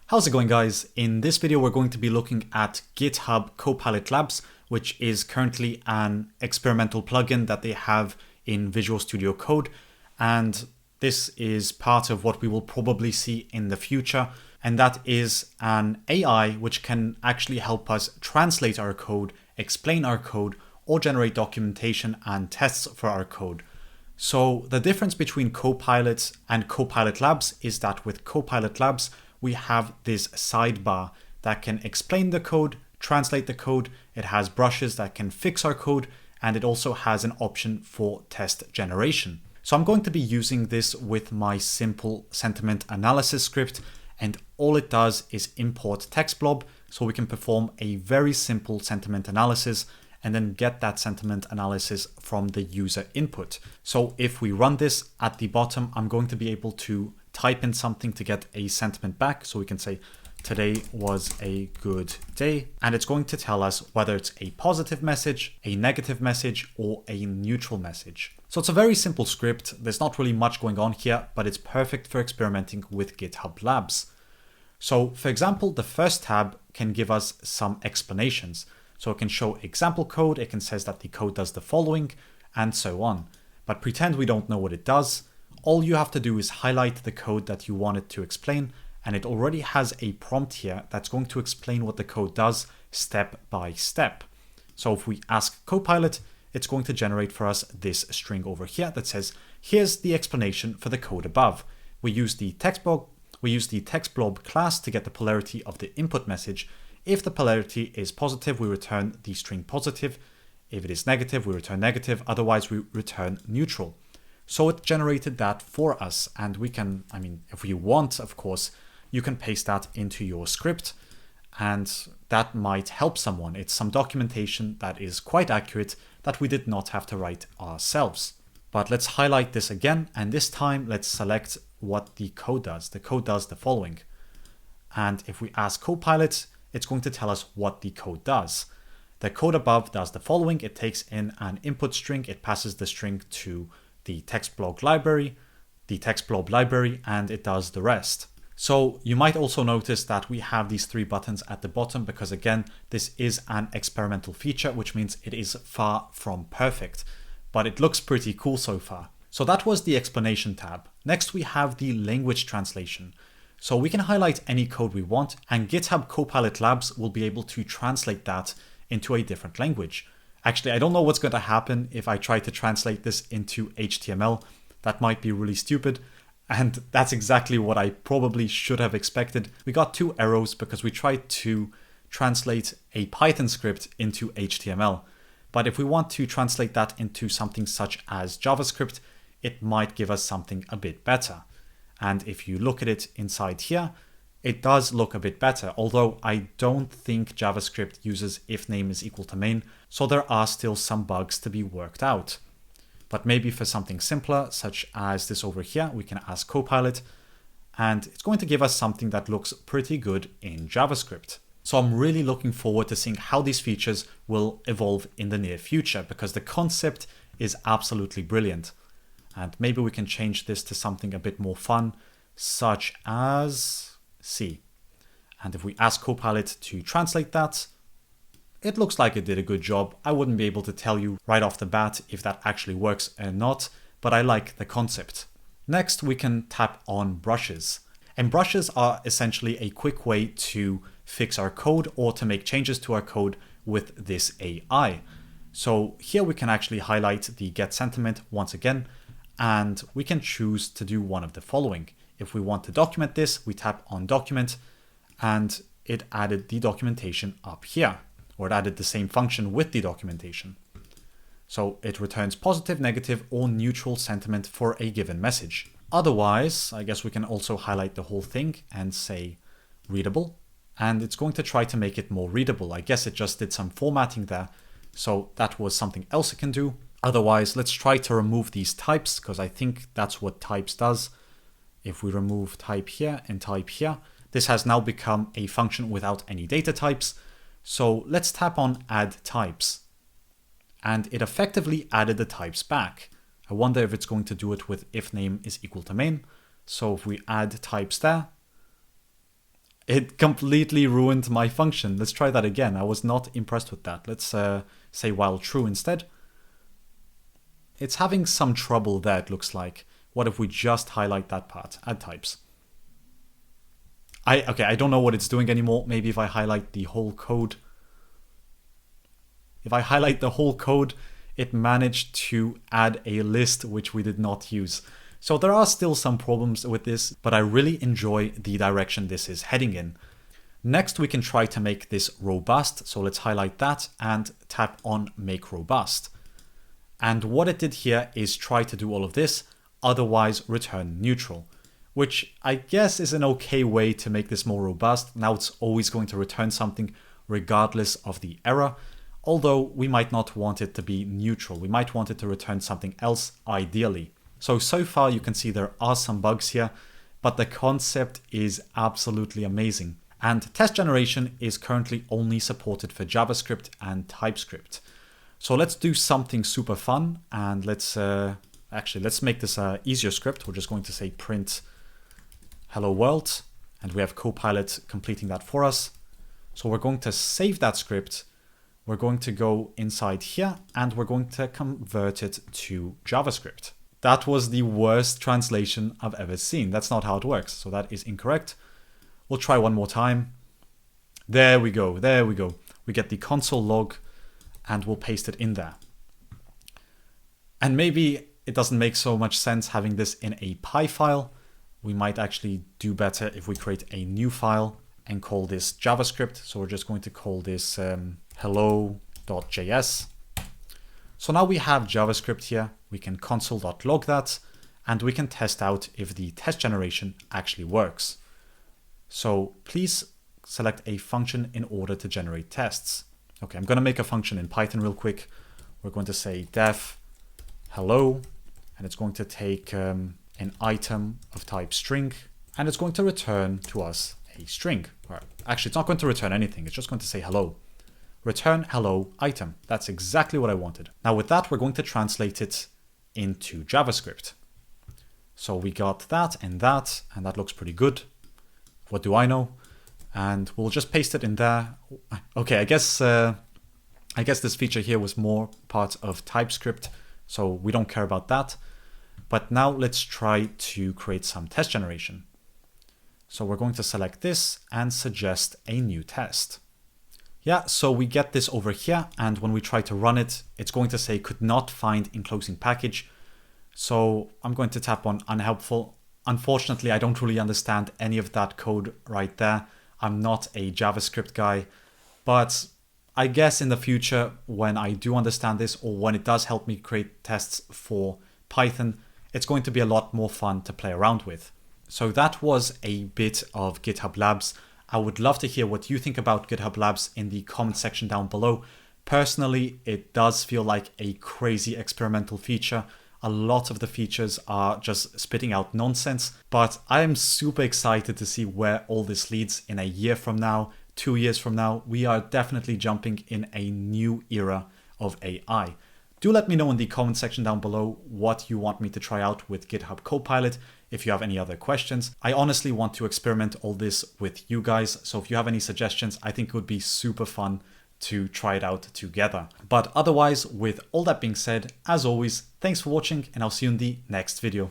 How's it going, guys? In this video, we're going to be looking at GitHub Copilot Labs, which is currently an experimental plugin that they have in Visual Studio Code. And this is part of what we will probably see in the future. And that is an AI which can actually help us translate our code, explain our code, or generate documentation and tests for our code. So the difference between Copilot and Copilot Labs is that with Copilot Labs, we have this sidebar that can explain the code, translate the code. It has brushes that can fix our code, and it also has an option for test generation. So I'm going to be using this with my simple sentiment analysis script, and all it does is import text blob so we can perform a very simple sentiment analysis and then get that sentiment analysis from the user input. So if we run this at the bottom, I'm going to be able to type in something to get a sentiment back. So we can say, today was a good day. And it's going to tell us whether it's a positive message, a negative message, or a neutral message. So it's a very simple script. There's not really much going on here, but it's perfect for experimenting with GitHub Labs. So for example, the first tab can give us some explanations. So it can show example code, it can say that the code does the following, and so on. But pretend we don't know what it does. All you have to do is highlight the code that you want it to explain, and it already has a prompt here that's going to explain what the code does step by step. So if we ask Copilot, it's going to generate for us this string over here that says, here's the explanation for the code above. We use the text blob class to get the polarity of the input message. If the polarity is positive, we return the string positive. If it is negative, we return negative. Otherwise, we return neutral. So it generated that for us. And we can, if you want, of course, you can paste that into your script. And that might help someone. It's some documentation that is quite accurate that we did not have to write ourselves. But let's highlight this again. And this time, let's select what the code does. The code does the following. And if we ask Copilot, it's going to tell us what the code does. The code above does the following. It takes in an input string. It passes the string to the text blob library, and it does the rest. So you might also notice that we have these three buttons at the bottom because, again, this is an experimental feature, which means it is far from perfect, but it looks pretty cool so far. So that was the explanation tab. Next, we have the language translation. So we can highlight any code we want, and GitHub Copilot Labs will be able to translate that into a different language. Actually, I don't know what's going to happen if I try to translate this into HTML. That might be really stupid. And that's exactly what I probably should have expected. We got two errors because we tried to translate a Python script into HTML. But if we want to translate that into something such as JavaScript, it might give us something a bit better. And if you look at it inside here, it does look a bit better, although I don't think JavaScript uses if name is equal to main, so there are still some bugs to be worked out. But maybe for something simpler, such as this over here, we can ask Copilot, and it's going to give us something that looks pretty good in JavaScript. So I'm really looking forward to seeing how these features will evolve in the near future, because the concept is absolutely brilliant. And maybe we can change this to something a bit more fun, such as C. And if we ask Copilot to translate that, it looks like it did a good job. I wouldn't be able to tell you right off the bat if that actually works or not, but I like the concept. Next, we can tap on brushes. And brushes are essentially a quick way to fix our code or to make changes to our code with this AI. So here we can actually highlight the get sentiment once again, and we can choose to do one of the following. If we want to document this, we tap on document, and it added the documentation up here, or it added the same function with the documentation. So it returns positive, negative, or neutral sentiment for a given message. Otherwise, I guess we can also highlight the whole thing and say readable, and it's going to try to make it more readable. I guess it just did some formatting there, so that was something else it can do. Otherwise, let's try to remove these types, because I think that's what types does. If we remove type here and type here, this has now become a function without any data types. So let's tap on add types. And it effectively added the types back. I wonder if it's going to do it with if name is equal to main. So if we add types there, it completely ruined my function. Let's try that again. I was not impressed with that. Let's say while true instead. It's having some trouble there, it looks like. What if we just highlight that part? Add types. Okay, I don't know what it's doing anymore. Maybe if I highlight the whole code. If I highlight the whole code, it managed to add a list which we did not use. So there are still some problems with this, but I really enjoy the direction this is heading in. Next, we can try to make this robust. So let's highlight that and tap on Make Robust. And what it did here is try to do all of this, otherwise return neutral, which I guess is an okay way to make this more robust. Now it's always going to return something regardless of the error, although we might not want it to be neutral. We might want it to return something else ideally. So far you can see there are some bugs here, but the concept is absolutely amazing. And test generation is currently only supported for JavaScript and TypeScript. So let's do something super fun, and let's make this an easier script. We're just going to say print hello world, and we have Copilot completing that for us. So we're going to save that script. We're going to go inside here, and we're going to convert it to JavaScript. That was the worst translation I've ever seen. That's not how it works, so that is incorrect. We'll try one more time. There we go, there we go. We get the console log, and we'll paste it in there. And maybe it doesn't make so much sense having this in a Py file. We might actually do better if we create a new file and call this JavaScript. So we're just going to call this hello.js. So now we have JavaScript here. We can console.log that, and we can test out if the test generation actually works. So please select a function in order to generate tests. Okay, I'm going to make a function in Python real quick. We're going to say def hello, and it's going to take an item of type string, and it's going to return to us a string. Or actually, it's not going to return anything. It's just going to say hello. Return hello item. That's exactly what I wanted. Now with that, we're going to translate it into JavaScript. So we got that, and that looks pretty good. What do I know? And we'll just paste it in there. Okay, I guess this feature here was more part of TypeScript, so we don't care about that. But now let's try to create some test generation. So we're going to select this and suggest a new test. Yeah, so we get this over here, and when we try to run it, it's going to say could not find enclosing package. So I'm going to tap on unhelpful. Unfortunately, I don't really understand any of that code right there. I'm not a JavaScript guy, but I guess in the future, when I do understand this, or when it does help me create tests for Python, it's going to be a lot more fun to play around with. So that was a bit of GitHub Labs. I would love to hear what you think about GitHub Labs in the comment section down below. Personally, it does feel like a crazy experimental feature. A lot of the features are just spitting out nonsense, but I am super excited to see where all this leads in a year from now, 2 years from now. We are definitely jumping in a new era of AI. Do let me know in the comment section down below what you want me to try out with GitHub Copilot. If you have any other questions, I honestly want to experiment all this with you guys. So if you have any suggestions, I think it would be super fun to try it out together. But otherwise, with all that being said, as always, thanks for watching, and I'll see you in the next video.